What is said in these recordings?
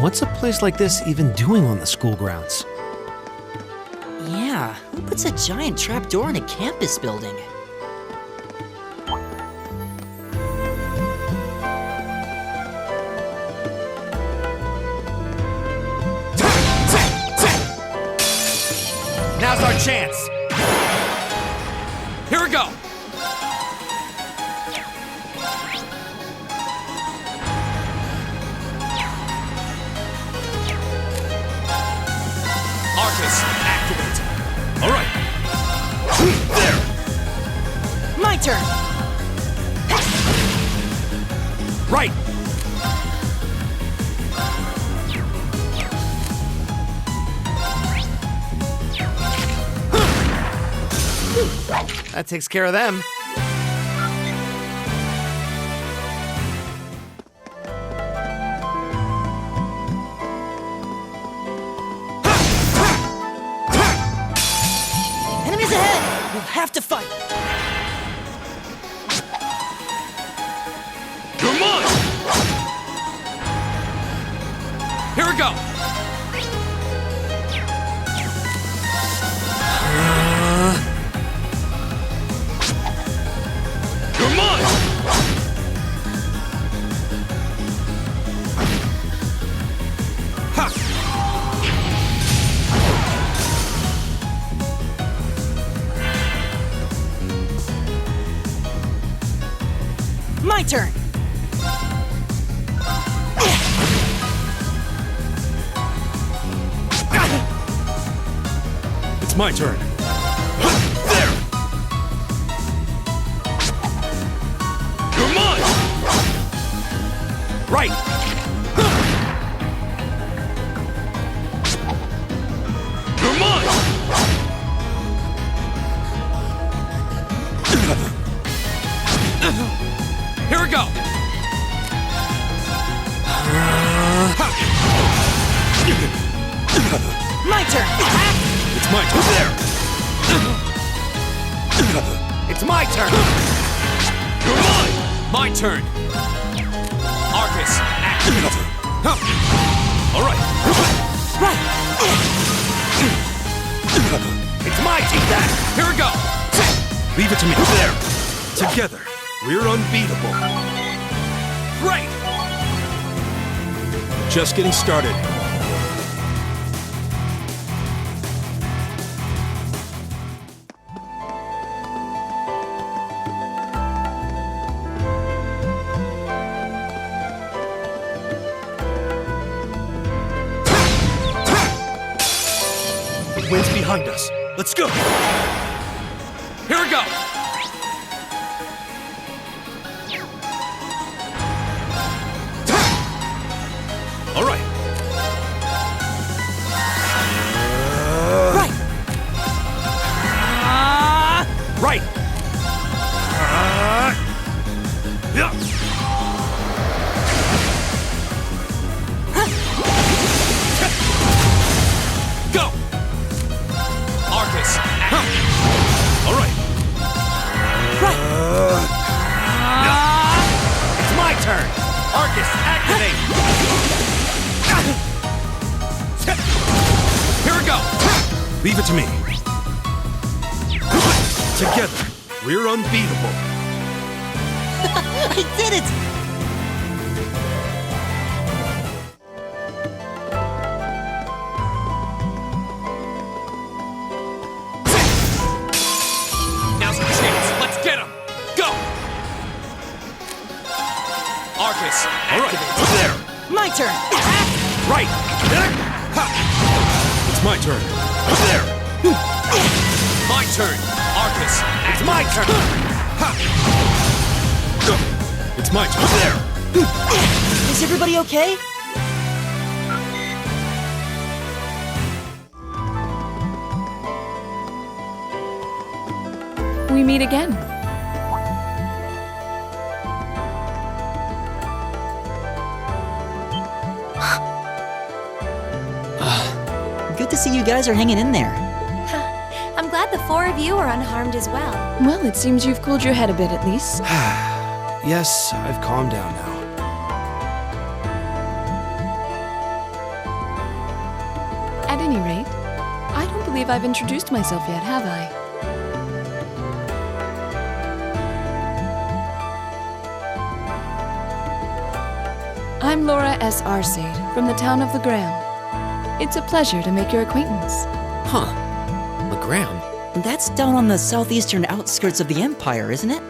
What's a place like this even doing on the school grounds? Yeah, who puts a giant trapdoor in a campus building? Now's our chance. Here we go. Arcus, activate. All right. There. My turn. Right. That takes care of them. Enemies ahead! We'll have to fight. Come on. Here we go. Come on. Ha. My turn. It's my turn. There. Come on. Right. Come on. Here we go. My turn. It's my turn. There. It's my turn. Come on. My turn. Arcus, activate. All right. Right. It's my turn. Here we go. Leave it to me. There. Together, we're unbeatable. Great. Just getting started. The wind's behind us. Let's go. Here we go. All right. Right. Right. Yeah. Go. Arcus. All right. Right. It's my turn. Arcus, activate. Here we go. Leave it to me. Together, we're unbeatable. I did it! Now's our chance. Let's get him. Go. Arcus. All right. Activate. There. My turn. Right. It's my turn. There. My turn. Arcus. It's my turn. Go. It's my turn. There. Is everybody okay? We meet again. Good to see you guys are hanging in there. I'm glad the four of you are unharmed as well. Well, it seems you've cooled your head a bit at least. Yes, I've calmed down now. believe I've introduced myself yet, have I? I'm Laura S. Xseed, from the town of Legram. It's a pleasure to make your acquaintance. Huh. Legram? That's down on the southeastern outskirts of the Empire, isn't it?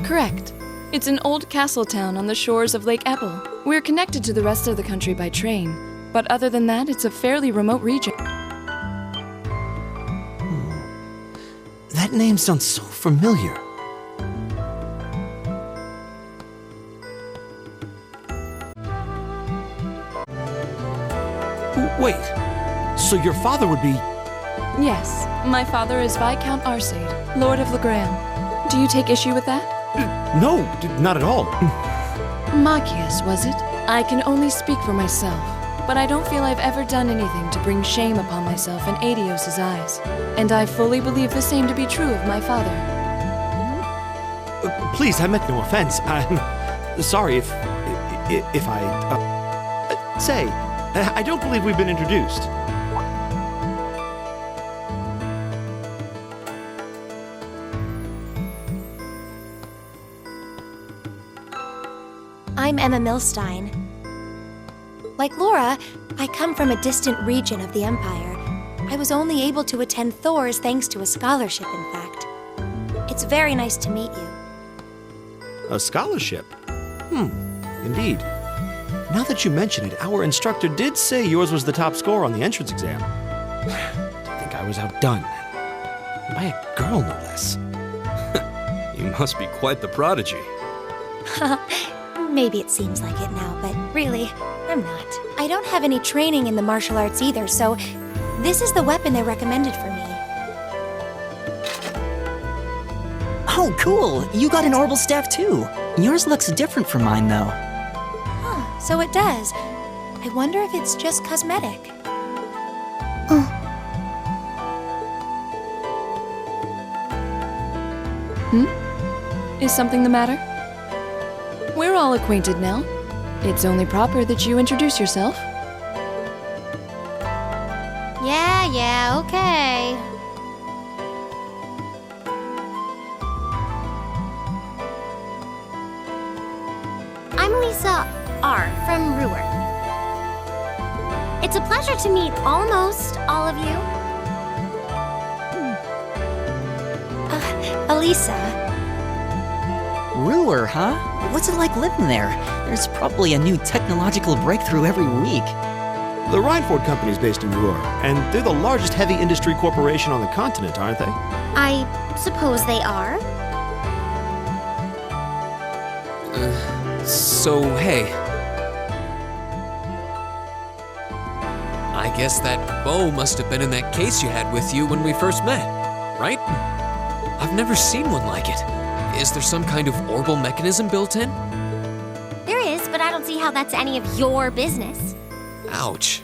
Correct. It's an old castle town on the shores of Lake Ebble. We're connected to the rest of the country by train, but other than that, it's a fairly remote region. That name sounds so familiar. Wait, so your father would be... Yes, my father is Viscount Xseed, Lord of Legram. Do you take issue with that? No, not at all. Machias, was it? I can only speak for myself, but I don't feel I've ever done anything to bring shame upon myself in Adios' eyes. And I fully believe the same to be true of my father. Please, I meant no offense. I'm sorry if I... say, I don't believe we've been introduced. I'm Emma Milstein. Like Laura, I come from a distant region of the Empire. I was only able to attend Thor's thanks to a scholarship, in fact. It's very nice to meet you. A scholarship? Indeed. Now that you mention it, our instructor did say yours was the top score on the entrance exam. To think I was outdone. By a girl, no less. You must be quite the prodigy. Maybe it seems like it now, but really, I'm not. I don't have any training in the martial arts either, so this is the weapon they recommended for me. Oh, cool! You got an orbital staff too. Yours looks different from mine, though. Huh, so it does. I wonder if it's just cosmetic. Is something the matter? We're all acquainted now. It's only proper that you introduce yourself. Yeah, okay. I'm Lisa R. from Ruhr. It's a pleasure to meet almost all of you. Elisa. Ruhr, huh? What's it like living there? There's probably a new technological breakthrough every week. The Rhineford Company's based in Ruhr, and they're the largest heavy industry corporation on the continent, aren't they? I suppose they are. So, hey. I guess that bow must have been in that case you had with you when we first met, right? I've never seen one like it. Is there some kind of orbital mechanism built in? There is, but I don't see how that's any of your business. Ouch.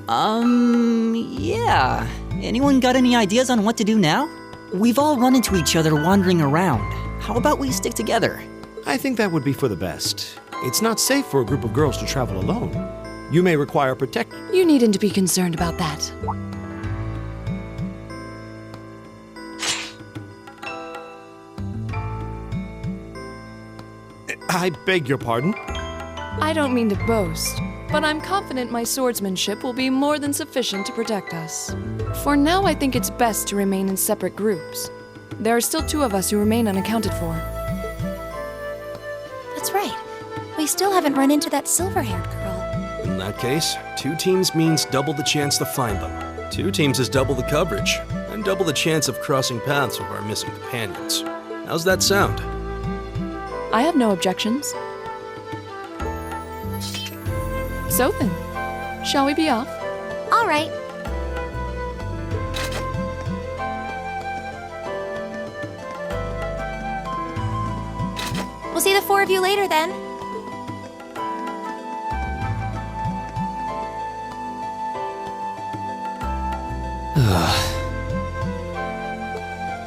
Yeah. Anyone got any ideas on what to do now? We've all run into each other wandering around. How about we stick together? I think that would be for the best. It's not safe for a group of girls to travel alone. You may require protection. You needn't to be concerned about that. I beg your pardon? I don't mean to boast, but I'm confident my swordsmanship will be more than sufficient to protect us. For now, I think it's best to remain in separate groups. There are still 2 of us who remain unaccounted for. That's right. We still haven't run into that silver-haired girl. In that case, 2 teams means double the chance to find them. 2 teams is double the coverage, and double the chance of crossing paths with our missing companions. How's that sound? I have no objections. So then, shall we be off? All right. We'll see the 4 of you later then.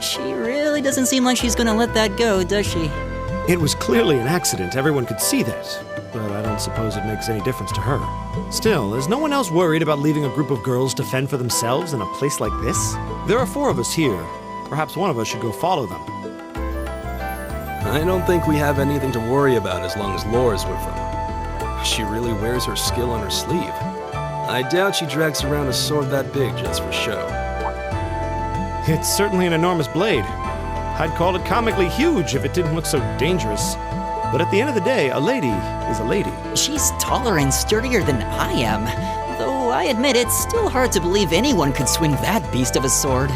She really doesn't seem like she's gonna let that go, does she? It was clearly an accident. Everyone could see that. but I don't suppose it makes any difference to her. Still, is no one else worried about leaving a group of girls to fend for themselves in a place like this? There are 4 of us here. Perhaps one of us should go follow them. I don't think we have anything to worry about as long as Laura's with them. She really wears her skill on her sleeve. I doubt she drags around a sword that big just for show. It's certainly an enormous blade. I'd call it comically huge if it didn't look so dangerous. But at the end of the day, a lady is a lady. She's taller and sturdier than I am, though I admit it's still hard to believe anyone could swing that beast of a sword.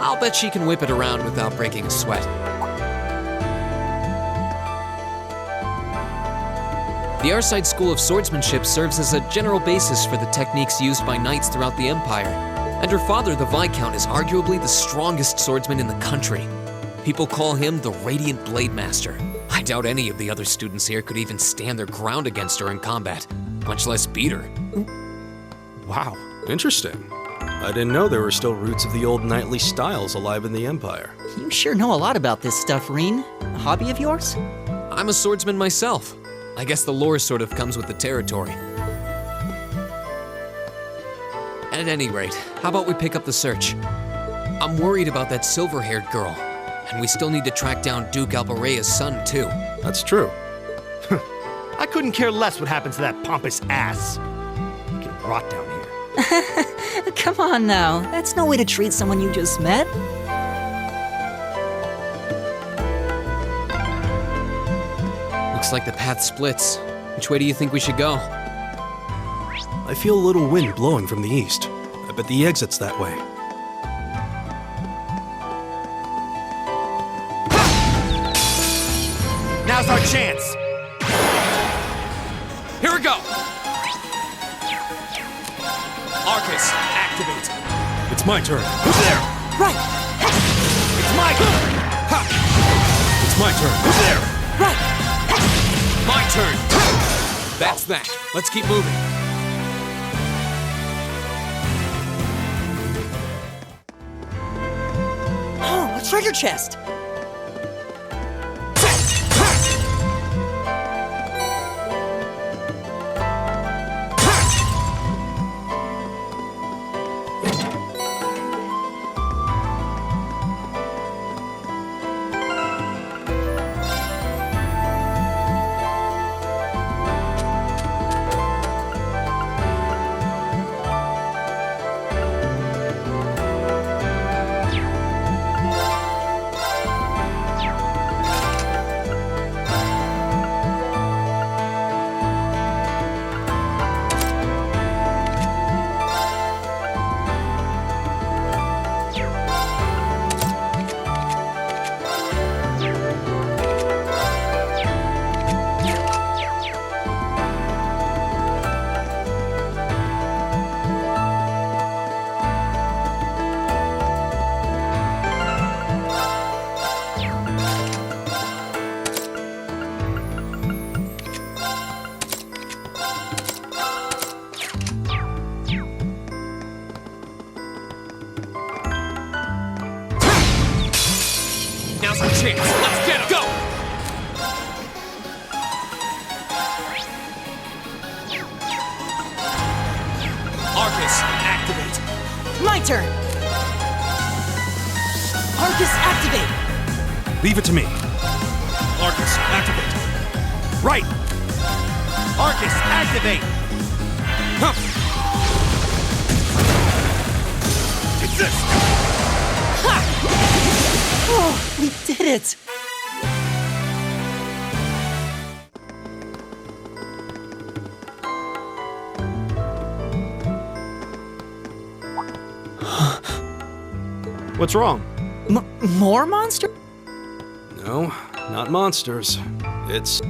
I'll bet she can whip it around without breaking a sweat. The Arside School of Swordsmanship serves as a general basis for the techniques used by knights throughout the Empire, and her father, the Viscount, is arguably the strongest swordsman in the country. People call him the Radiant Blade Master. I doubt any of the other students here could even stand their ground against her in combat, much less beat her. Wow. Interesting. I didn't know there were still roots of the old knightly styles alive in the Empire. You sure know a lot about this stuff, Reen. A hobby of yours? I'm a swordsman myself. I guess the lore sort of comes with the territory. At any rate, how about we pick up the search? I'm worried about that silver-haired girl, and we still need to track down Duke Albarea's son, too. That's true. I couldn't care less what happens to that pompous ass. He can rot down here. Come on now, that's no way to treat someone you just met. Looks like the path splits. Which way do you think we should go? I feel a little wind blowing from the east. I bet the exit's that way. Now's our chance. Here we go! Arcus, activate. It's my turn. Who's there? Right, It's my turn. Ha! It's my turn. Who's there? right. My turn! That's that. Let's keep moving. Oh, a treasure chest. Now's our chance. Let's get him. Go! Arcus, activate. My turn. Arcus, activate. Leave it to me. Arcus, activate. Right. Arcus, activate. Huh. It's this. Oh, we did it. What's wrong? More monster? No, not monsters. It's...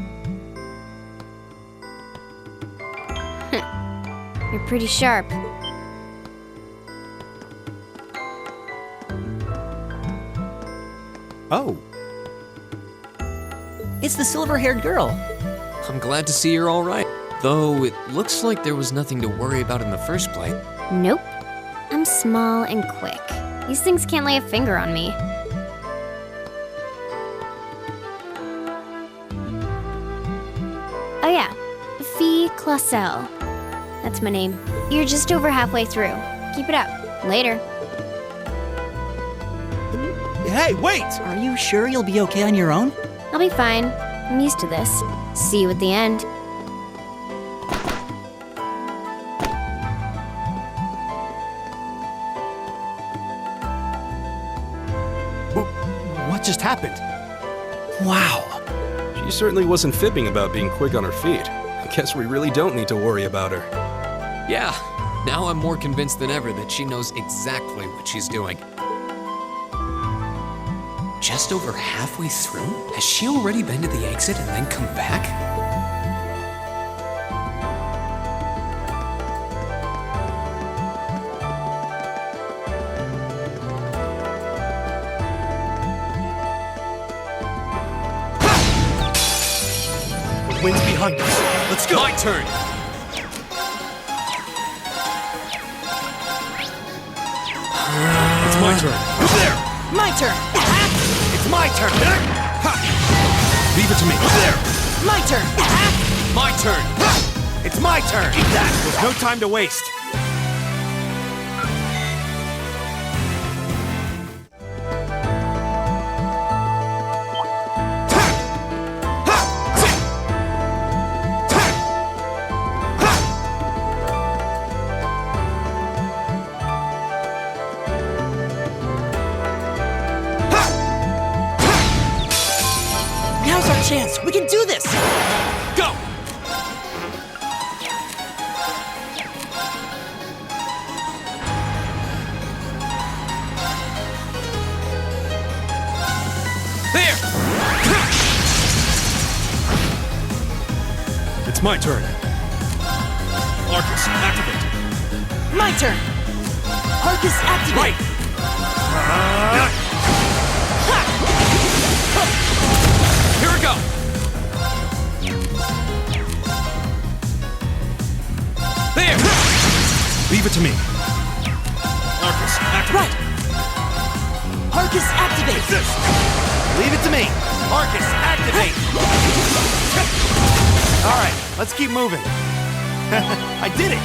You're pretty sharp. Oh. It's the silver-haired girl. I'm glad to see you're all right. Though it looks like there was nothing to worry about in the first place. Nope. I'm small and quick. These things can't lay a finger on me. plus L. That's my name. You're just over halfway through. Keep it up. Later. Hey, wait! Are you sure you'll be okay on your own? I'll be fine. I'm used to this. See you at the end. What just happened? Wow. She certainly wasn't fibbing about being quick on her feet. I guess we really don't need to worry about her. Yeah, now I'm more convinced than ever that she knows exactly what she's doing. Just over halfway through? Has she already been to the exit and then come back? The wind's behind us. Let's go! My turn! It's my turn. Who's there? My turn! It's my turn! Ha! Leave it to me. Who's there? My turn! My turn! It's my turn! Eat that! There's no time to waste. Now's our chance. We can do this. Go! There! It's my turn. Arcus, activate. My turn. Arcus, activate. Here we go! There! Leave it to me. Arcus, activate. Right. Arcus, activate. This. Leave it to me. Arcus, activate. All right, let's keep moving. I did it.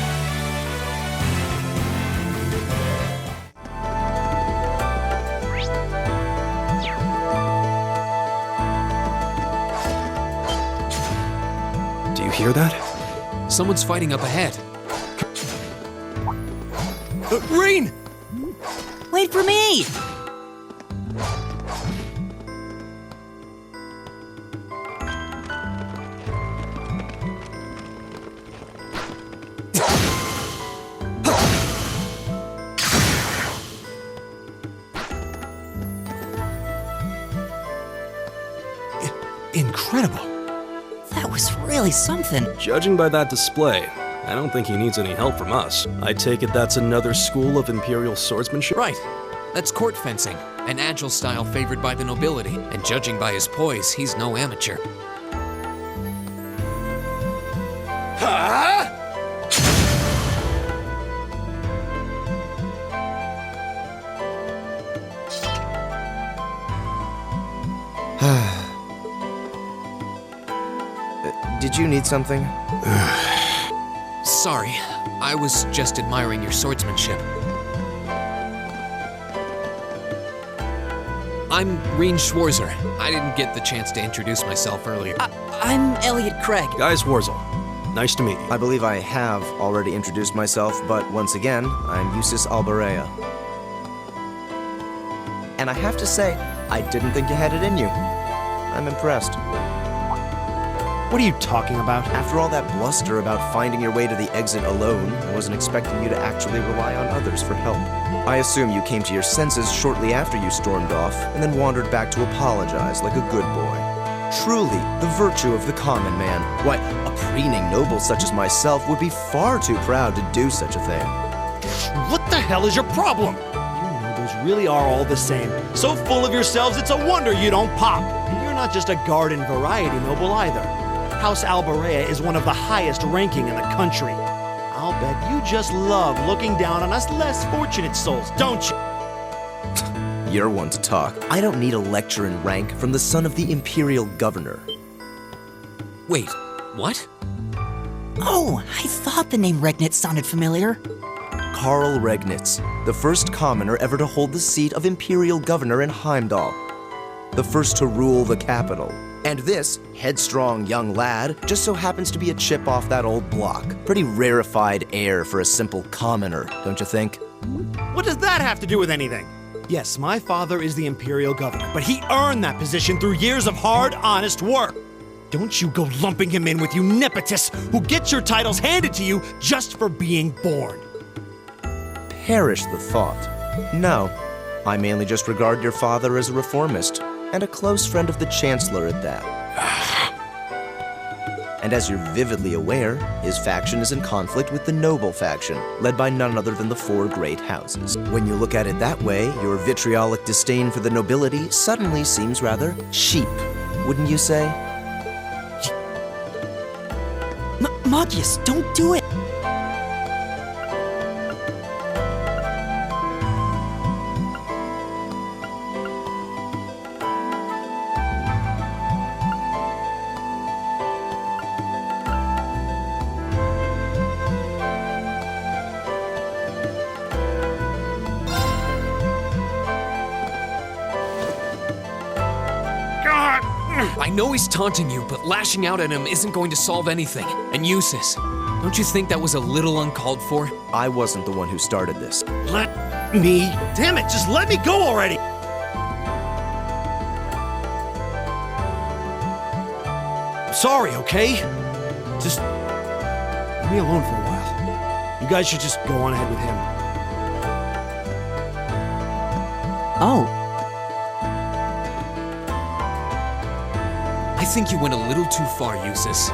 Do you hear that? Someone's fighting up ahead. Rain! Wait for me. Incredible. That was really something. Judging by that display, I don't think he needs any help from us. I take it that's another school of Imperial swordsmanship? Right. That's court fencing, an agile style favored by the nobility, and judging by his poise, he's no amateur. Did you need something? Sorry, I was just admiring your swordsmanship. I'm Reen Schwarzer. I didn't get the chance to introduce myself earlier. I'm Elliot Craig. Guy Schwarzel. Nice to meet you. I believe I have already introduced myself, but once again, I'm Eustace Alberea. And I have to say, I didn't think you had it in you. I'm impressed. What are you talking about? After all that bluster about finding your way to the exit alone, I wasn't expecting you to actually rely on others for help. I assume you came to your senses shortly after you stormed off, and then wandered back to apologize like a good boy. Truly, the virtue of the common man. Why, a preening noble such as myself would be far too proud to do such a thing. What the hell is your problem? You nobles really are all the same. So full of yourselves, it's a wonder you don't pop. And you're not just a garden variety noble either. House Alberea is one of the highest ranking in the country. I'll bet you just love looking down on us less fortunate souls, don't you? You're one to talk. I don't need a lecture in rank from the son of the Imperial Governor. Wait, what? Oh, I thought the name Regnitz sounded familiar. Karl Regnitz, the first commoner ever to hold the seat of Imperial Governor in Heimdall. The first to rule the capital. And this headstrong young lad just so happens to be a chip off that old block. Pretty rarefied air for a simple commoner, don't you think? What does that have to do with anything? Yes, my father is the Imperial Governor, but he earned that position through years of hard, honest work. Don't you go lumping him in with you nepotists who get your titles handed to you just for being born. Perish the thought. No, I mainly just regard your father as a reformist, and a close friend of the Chancellor at that. And as you're vividly aware, his faction is in conflict with the noble faction, led by none other than the four great houses. When you look at it that way, your vitriolic disdain for the nobility suddenly seems rather cheap, wouldn't you say? Magius, don't do it! I know he's taunting you, but lashing out at him isn't going to solve anything. And Eustace, don't you think that was a little uncalled for? I wasn't the one who started this. Let me... Damn it, just let me go already! I'm sorry, okay? Just... leave me alone for a while. You guys should just go on ahead with him. Oh. I think you went a little too far, Eustace.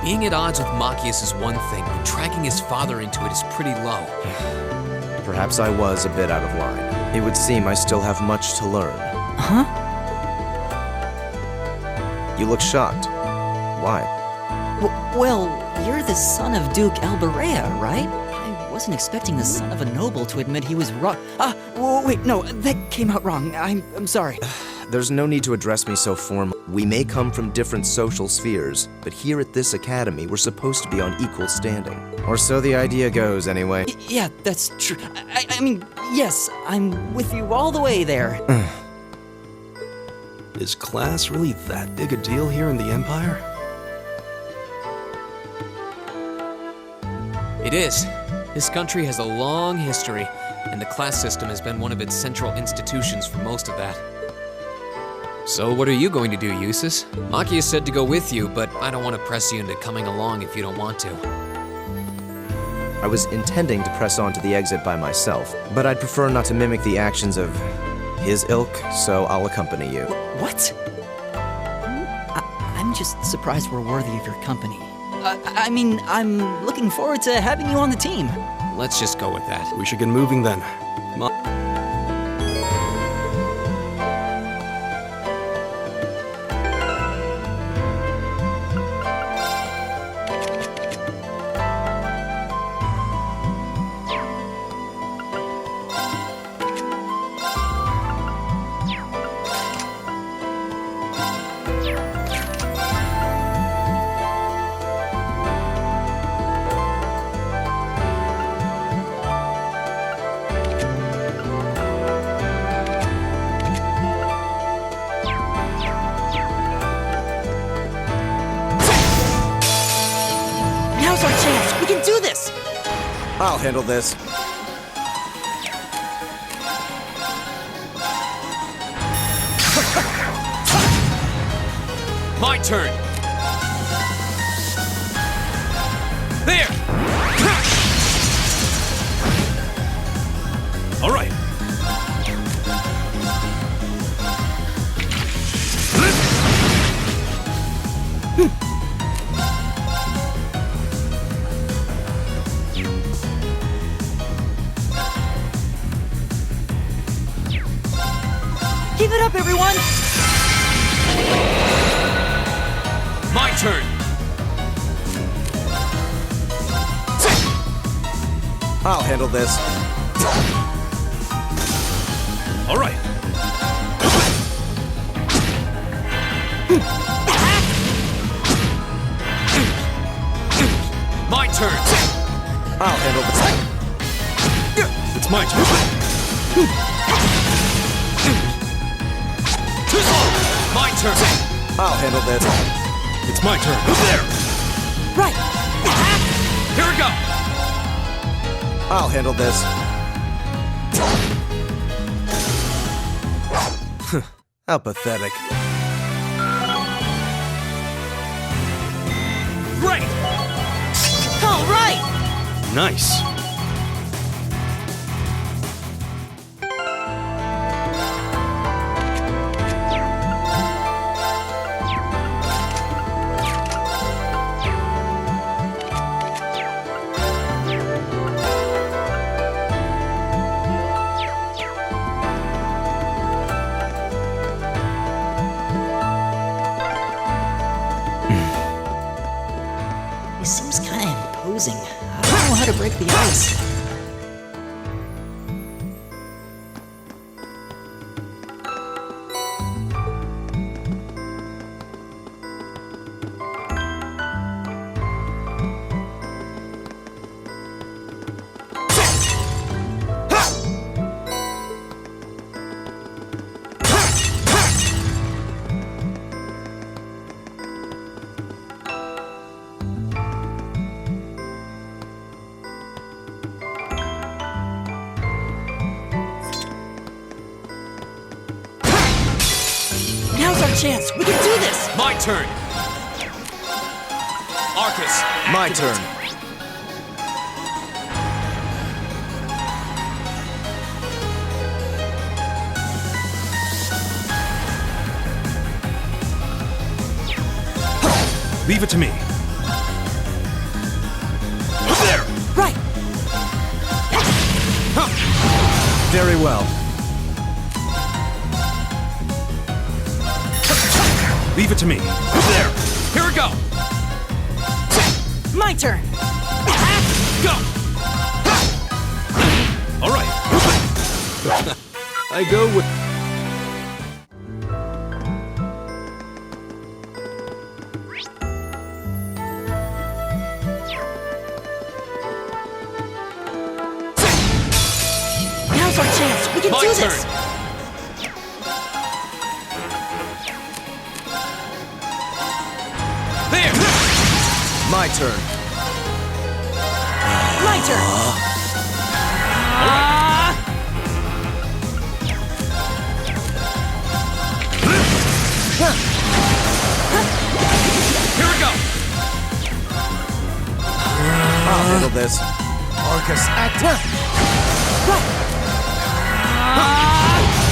Being at odds with Machias is one thing, but dragging his father into it is pretty low. Perhaps I was a bit out of line. It would seem I still have much to learn. Huh? You look shocked. Why? Well, you're the son of Duke Albarea, right? I wasn't expecting the son of a noble to admit he was wrong. Wait, no, that came out wrong. I'm sorry. There's no need to address me so formally. We may come from different social spheres, but here at this academy, we're supposed to be on equal standing. Or so the idea goes, anyway. Yeah, that's true. I mean, yes, I'm with you all the way there. Is class really that big a deal here in the Empire? It is. This country has a long history, and the class system has been one of its central institutions for most of that. So what are you going to do, Eustace? Machias said to go with you, but I don't want to press you into coming along if you don't want to. I was intending to press on to the exit by myself, but I'd prefer not to mimic the actions of his ilk, so I'll accompany you. What? I'm just surprised we're worthy of your company. I mean, I'm looking forward to having you on the team. Let's just go with that. We should get moving then. Come on. Now's our chance. We can do this. I'll handle this. My turn! There! All right. Keep it up, everyone. My turn! I'll handle this. All right. It's my turn. Too slow! My turn! I'll handle this. It's my turn. There! Right! Here we go! I'll handle this. How pathetic. Great! All right! Nice. He seems kind of imposing. I don't know how to break the ice. Now's our chance. We can do this. My turn! Arcus! My activate. turn. Leave it to me. There! Right! Very well. Leave it to me. There! Here we go! My turn! Go! All right. I go with... Now's our chance. We can My do turn! this. There! My turn. My turn. Here we go! I'll handle this. Arcus, act.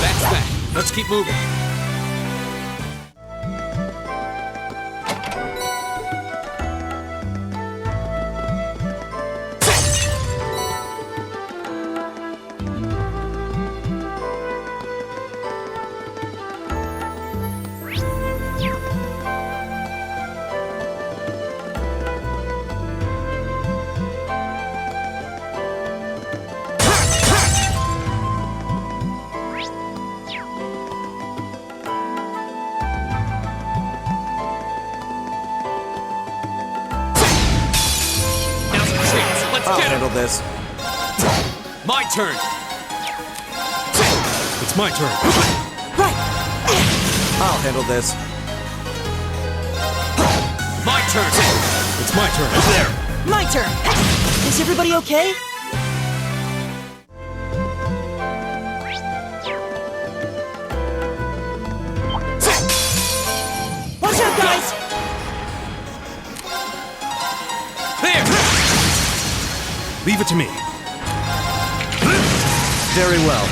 That's that. Let's keep moving. Now's the chance. Let's I'll get him! handle this. My turn! It's my turn. Right! I'll handle this. My turn! It's my turn. There! My turn! Is everybody okay? Watch out, guys! There! Leave it to me. Very well.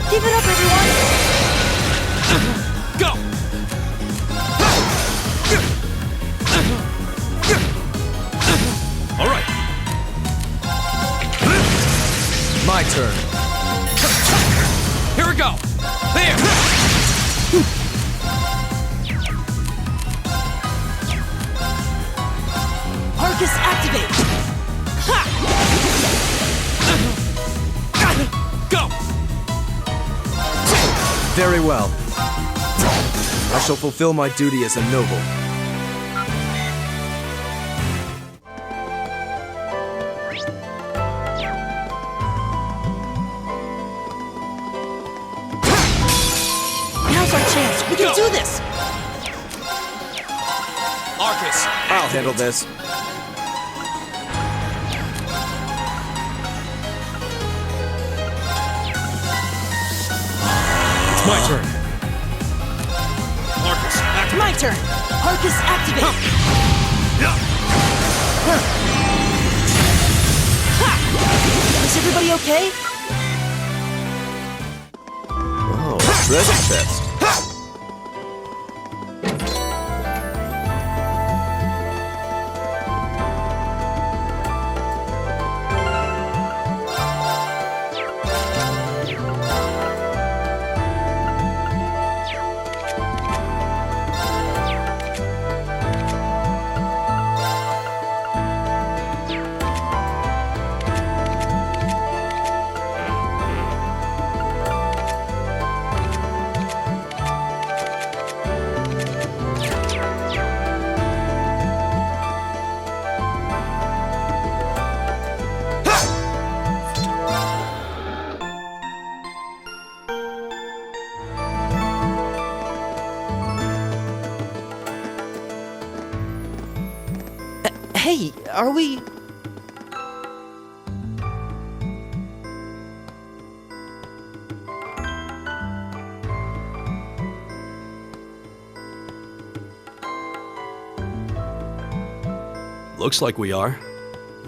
Keep it up, everyone! Go! All right. My turn. Here we go! There! Arcus, activate! Go! Very well. I shall fulfill my duty as a noble. I'll handle this. It's my turn. Marcus, activate. My turn! Arcus activate! Is everybody okay? Oh, treasure chest. Hey, are we... Looks like we are.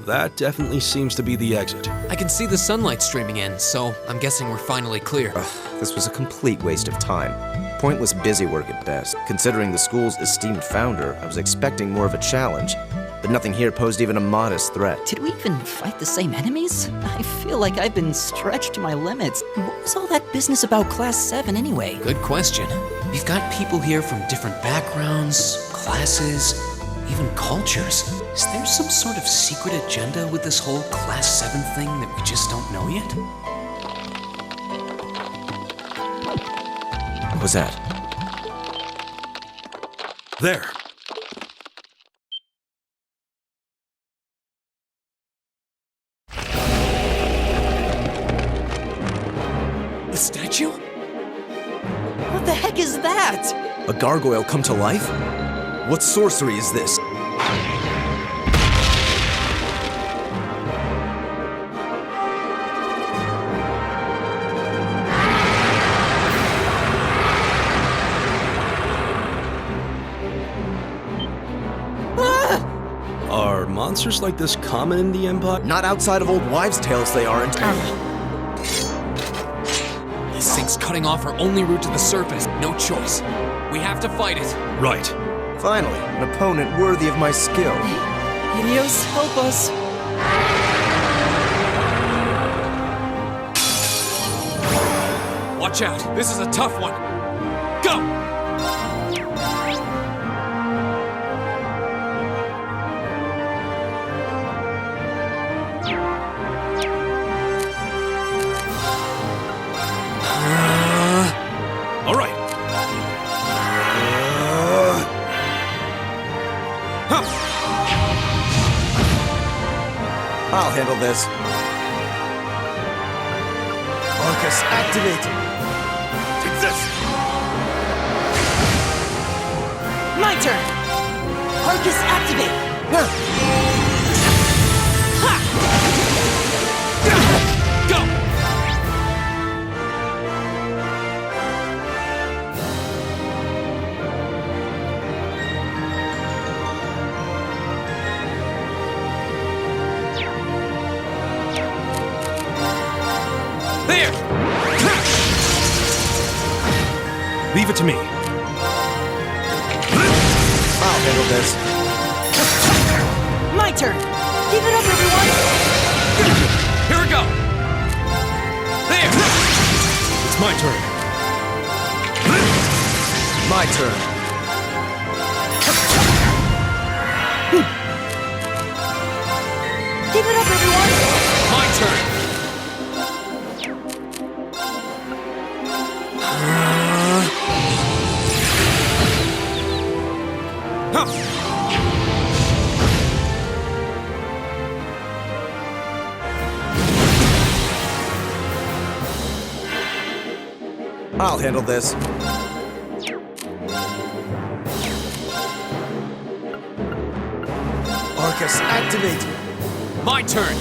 That definitely seems to be the exit. I can see the sunlight streaming in, so I'm guessing we're finally clear. This was a complete waste of time. Pointless busy work at best. Considering the school's esteemed founder, I was expecting more of a challenge. But nothing here posed even a modest threat. Did we even fight the same enemies? I feel like I've been stretched to my limits. What was all that business about Class 7 anyway? Good question. We've got people here from different backgrounds, classes, even cultures. Is there some sort of secret agenda with this whole Class 7 thing that we just don't know yet? What was that? There. The statue? What the heck is that? A gargoyle come to life? What sorcery is this? Are monsters like this common in the Empire? Not outside of old wives' tales they aren't. This thing's cutting off our only route to the surface. No choice. We have to fight it. Right. Finally, an opponent worthy of my skill. Idios, help us. Watch out. This is a tough one. Go! All right. I'll handle this. Arcus, activate! Take this. My turn! Arcus activate! Go! There! Leave it to me. I'll handle this. My turn! Keep it up, everyone! Here we go! There! It's my turn. My turn. Keep it up, everyone! My turn! I'll handle this. Arcus, activate! My turn!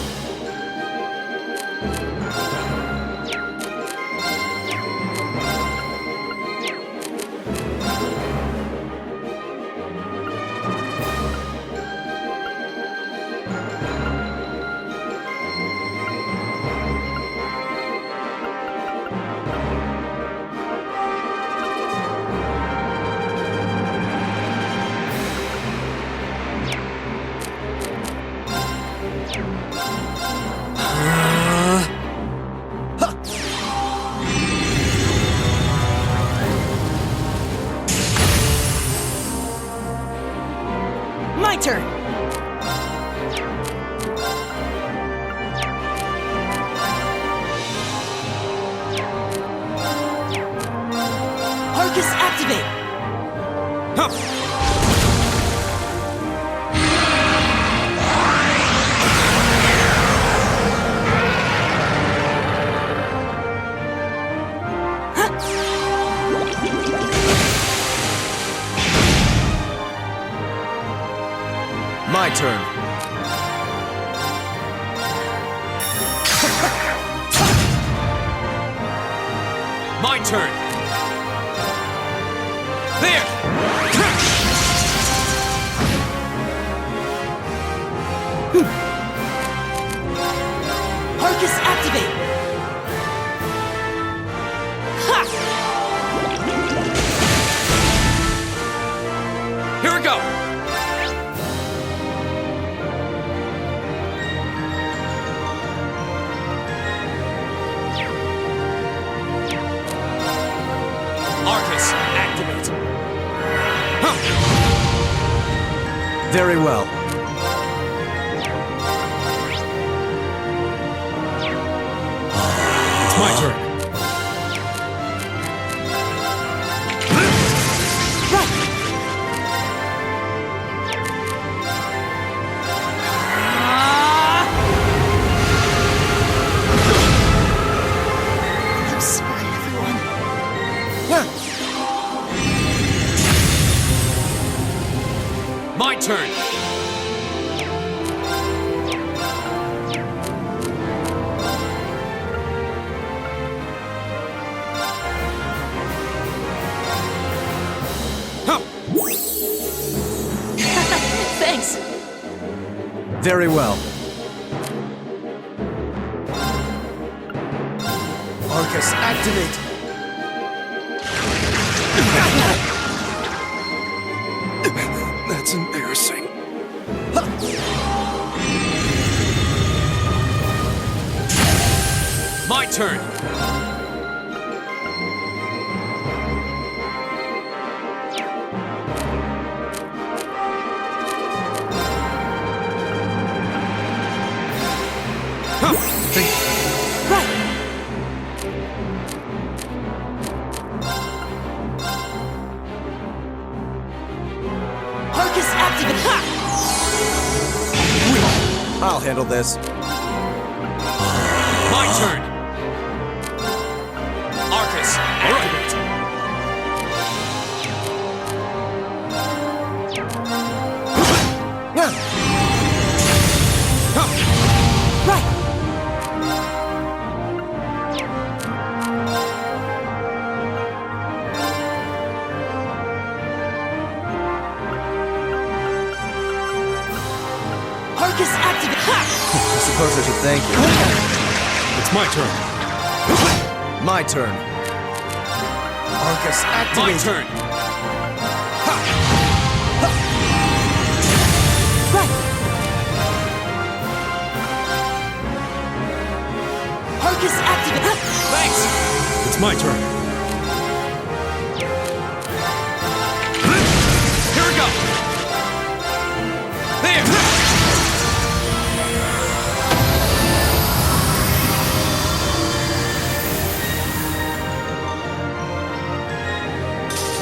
My turn! Arcus, activate! My turn. My turn! There! Arcus, activate! Here we go! Arcus, activate! Very well. It's my turn. I'm sorry, everyone. My turn. Thanks. Very well. Arcus, activate! That's embarrassing. My turn. Arcus, activate! I'll handle this. My turn. Arcus, activate. Arcus, activate! I suppose I should thank you. It's my turn. My turn. Arcus, My activate! turn. Arcus, activate! Thanks. It's my turn. Here we go. There.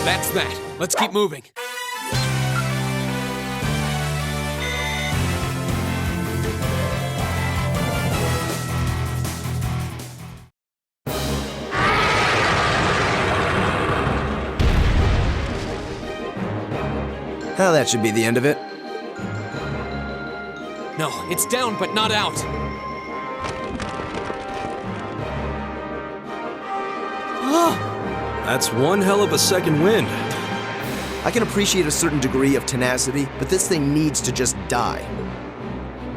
That's that. Let's keep moving. Well, that should be the end of it. No, it's down but not out. That's one hell of a second wind. I can appreciate a certain degree of tenacity, but this thing needs to just die.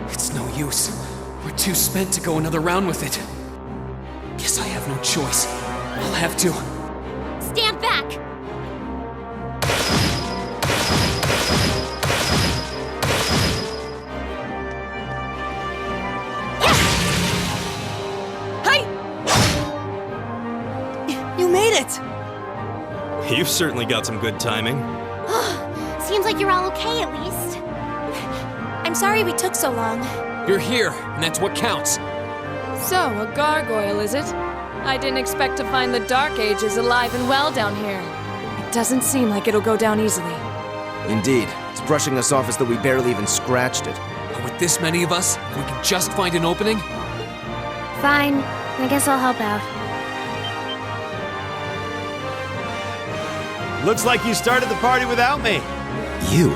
It's no use. We're too spent to go another round with it. Guess I have no choice. I'll have to. Stand back! You made it! You've certainly got some good timing. Seems like you're all okay at least. I'm sorry we took so long. You're here, and that's what counts. So, a gargoyle, is it? I didn't expect to find the Dark Ages alive and well down here. It doesn't seem like it'll go down easily. Indeed, it's brushing us off as though we barely even scratched it. But with this many of us, if we can just find an opening. Fine. I guess I'll help out. Looks like you started the party without me. You?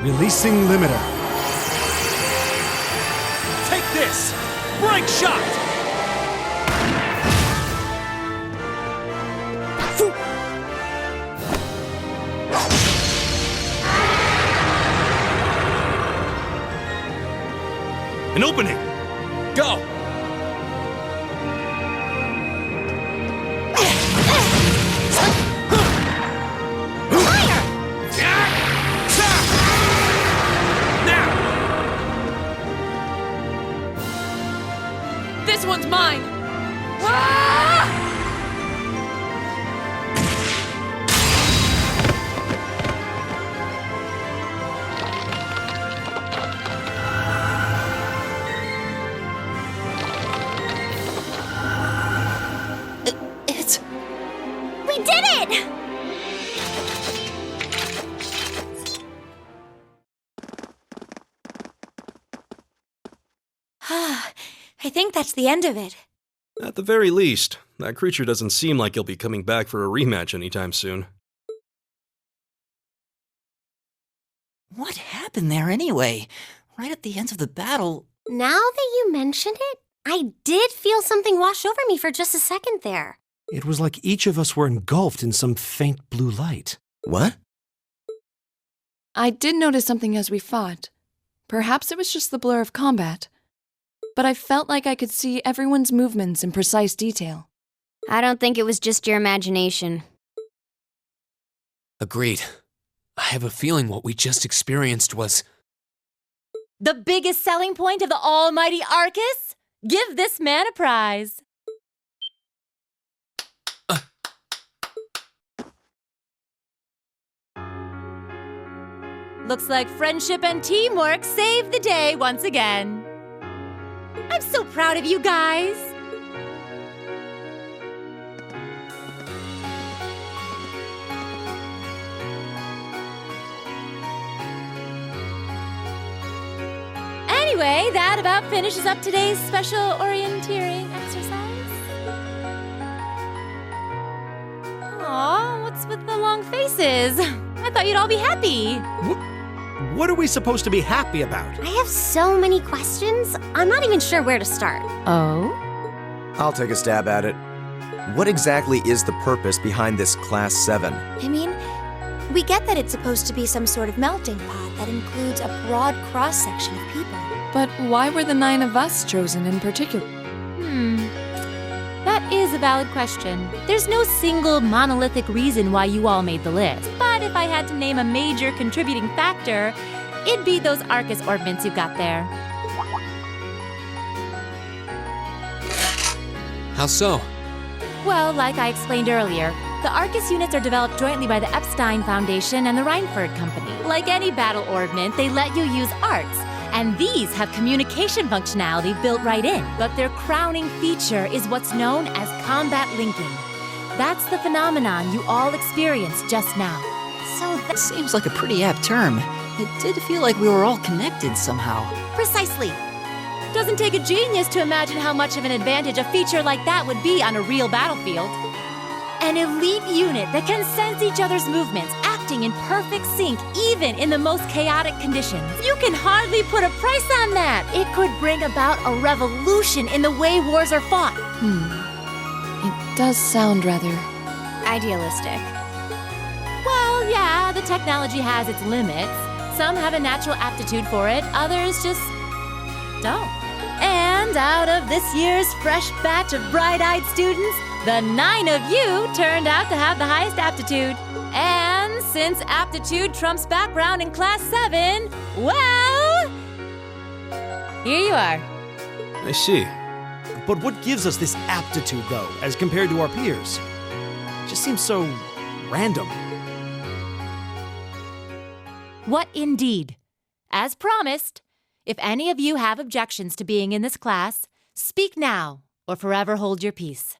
Releasing limiter. Take this! Break shot! An opening! Go! This one's mine! It's... We did it! I think that's the end of it. At the very least, that creature doesn't seem like he'll be coming back for a rematch anytime soon. What happened there anyway? Right at the end of the battle... Now that you mention it, I did feel something wash over me for just a second there. It was like each of us were engulfed in some faint blue light. What? I did notice something as we fought. Perhaps it was just the blur of combat. But I felt like I could see everyone's movements in precise detail. I don't think it was just your imagination. Agreed. I have a feeling what we just experienced was... The biggest selling point of the almighty Arcus? Give this man a prize. Looks like friendship and teamwork saved the day once again. I'm so proud of you guys. Anyway, that about finishes up today's special orienteering exercise. Aw, what's with the long faces? I thought you'd all be happy. What are we supposed to be happy about? I have so many questions, I'm not even sure where to start. Oh? I'll take a stab at it. What exactly is the purpose behind this Class 7? I mean, we get that it's supposed to be some sort of melting pot that includes a broad cross-section of people. But why were the 9 of us chosen in particular? That is a valid question. There's no single monolithic reason why you all made the list. But if I had to name a major contributing factor, it'd be those Arcus orbments you got there. How so? Well, like I explained earlier, the Arcus units are developed jointly by the Epstein Foundation and the Reinford Company. Like any battle orbment, they let you use arts. And these have communication functionality built right in. But their crowning feature is what's known as combat linking. That's the phenomenon you all experienced just now. So that seems like a pretty apt term. It did feel like we were all connected somehow. Precisely. Doesn't take a genius to imagine how much of an advantage a feature like that would be on a real battlefield. An elite unit that can sense each other's movements, act acting in perfect sync even in the most chaotic conditions. You can hardly put a price on that. It could bring about a revolution in the way wars are fought. It does sound rather Idealistic. Well, yeah, the technology has its limits. Some have a natural aptitude for it, others just don't. And out of this year's fresh batch of bright-eyed students, the 9 of you turned out to have the highest aptitude. And since aptitude trumps background in Class 7, well, here you are. I see. But what gives us this aptitude, though, as compared to our peers? It just seems so random. What indeed? As promised, if any of you have objections to being in this class, speak now or forever hold your peace.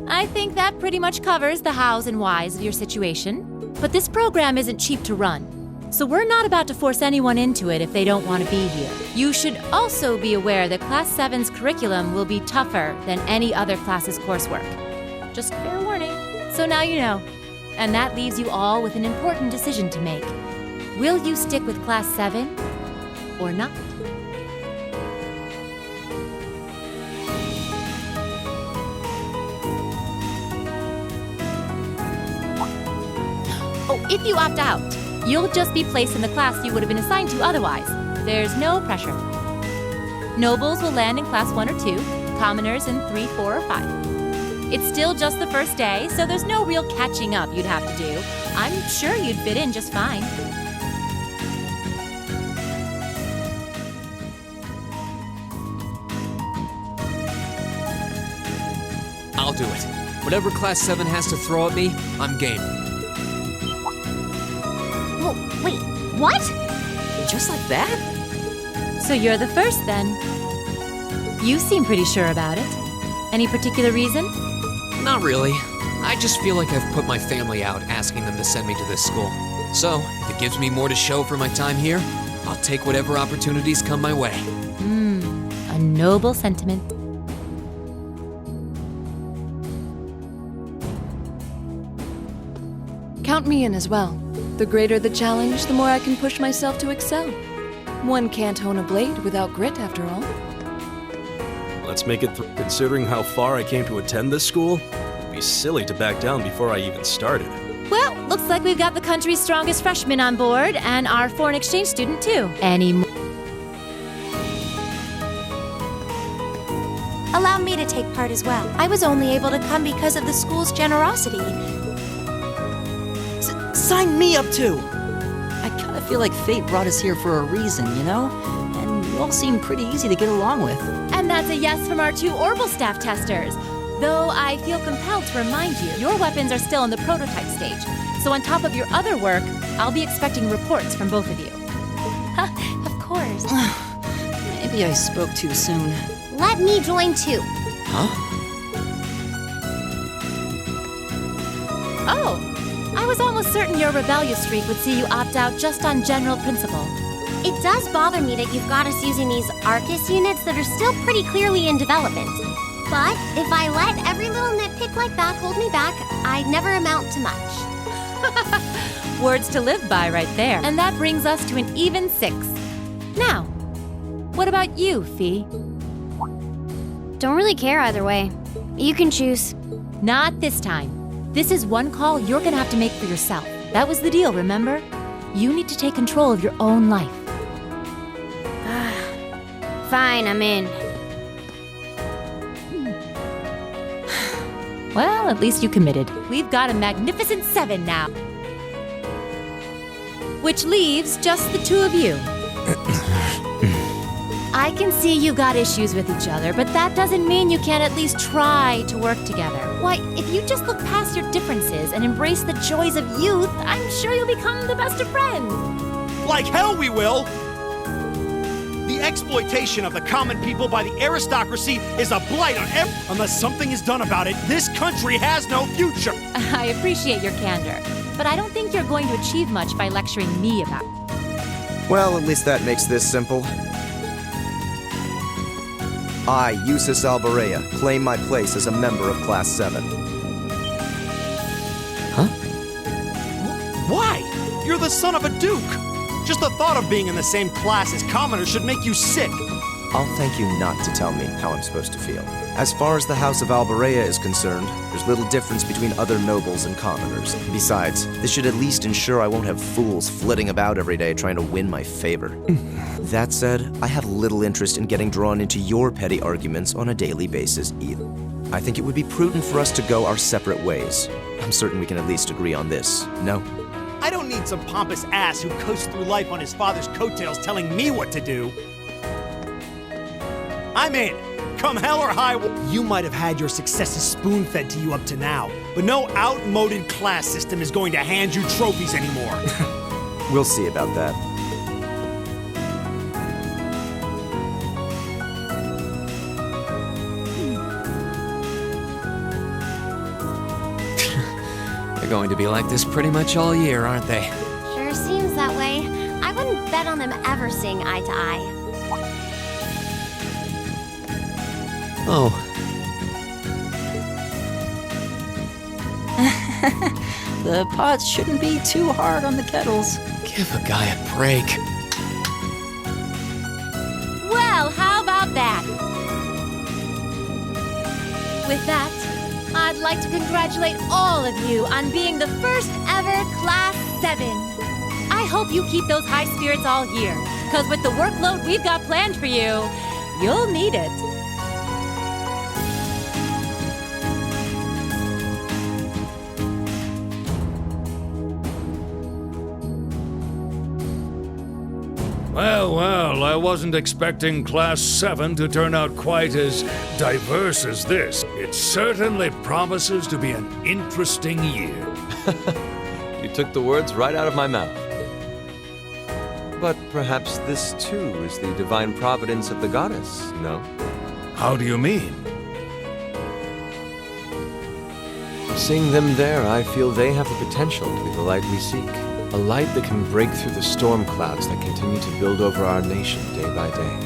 I think that pretty much covers the hows and whys of your situation. But this program isn't cheap to run, so we're not about to force anyone into it if they don't want to be here. You should also be aware that Class 7's curriculum will be tougher than any other class's coursework. Just fair warning. So now you know. And that leaves you all with an important decision to make. Will you stick with Class 7 or not? Oh, if you opt out, you'll just be placed in the class you would have been assigned to otherwise. There's no pressure. Nobles will land in Class 1 or 2, commoners in 3, 4, or 5. It's still just the first day, so there's no real catching up you'd have to do. I'm sure you'd fit in just fine. I'll do it. Whatever Class 7 has to throw at me, I'm game. Whoa, wait, what? Just like that? So you're the first then. You seem pretty sure about it. Any particular reason? Not really. I just feel like I've put my family out asking them to send me to this school. So, if it gives me more to show for my time here, I'll take whatever opportunities come my way. A noble sentiment. count me in as well. The greater the challenge, the more I can push myself to excel. One can't hone a blade without grit, after all. Let's make it through. Considering how far I came to attend this school, it'd be silly to back down before I even started. Well, looks like we've got the country's strongest freshman on board, and our foreign exchange student, too. Allow me to take part as well. I was only able to come because of the school's generosity. Sign me up too! I kinda feel like fate brought us here for a reason, you know? And you all seem pretty easy to get along with. And that's a yes from our 2 Orbital staff testers. Though I feel compelled to remind you, your weapons are still in the prototype stage. So on top of your other work, I'll be expecting reports from both of you. Of course. Maybe I spoke too soon. Let me join too. Huh? Oh, I was almost certain your rebellious streak would see you opt out just on general principle. It does bother me that you've got us using these Arcus units that are still pretty clearly in development. But if I let every little nitpick like that hold me back, I'd never amount to much. Words to live by right there. And that brings us to an even 6. Now, what about you, Fee? Don't really care either way. You can choose. Not this time. This is one call you're gonna have to make for yourself. That was the deal, remember? You need to take control of your own life. Fine, I'm in. Well, at least you committed. We've got a magnificent 7 now. Which leaves just the 2 of you. I can see you got issues with each other, but that doesn't mean you can't at least try to work together. Why, if you just look past your differences and embrace the joys of youth, I'm sure you'll become the best of friends. Like hell we will! The exploitation of the common people by the aristocracy is a blight on unless something is done about it, this country has no future! I appreciate your candor, but I don't think you're going to achieve much by lecturing me about it. Well, at least that makes this simple. I, Eustace Alberea, claim my place as a member of Class 7. You're the son of a duke! Just the thought of being in the same class as commoners should make you sick! I'll thank you not to tell me how I'm supposed to feel. As far as the House of Alberea is concerned, there's little difference between other nobles and commoners. Besides, this should at least ensure I won't have fools flitting about every day trying to win my favor. That said, I have little interest in getting drawn into your petty arguments on a daily basis either. I think it would be prudent for us to go our separate ways. I'm certain we can at least agree on this, no? I don't need some pompous ass who coasts through life on his father's coattails telling me what to do. I'm in. Come hell or high water. You might have had your successes spoon-fed to you up to now, but no outmoded class system is going to hand you trophies anymore. We'll see about that. They're going to be like this pretty much all year, aren't they? Sure seems that way. I wouldn't bet on them ever seeing eye to eye. Oh. The pots shouldn't be too hard on the kettles. Give a guy a break. Well, how about that? With that, I'd like to congratulate all of you on being the first ever Class 7. I hope you keep those high spirits all year, because with the workload we've got planned for you, you'll need it. Well, I wasn't expecting Class 7 to turn out quite as diverse as this. It certainly promises to be an interesting year. You took the words right out of my mouth. But perhaps this too is the divine providence of the goddess, no? How do you mean? Seeing them there, I feel they have the potential to be the light we seek. A light that can break through the storm clouds that continue to build over our nation day by day.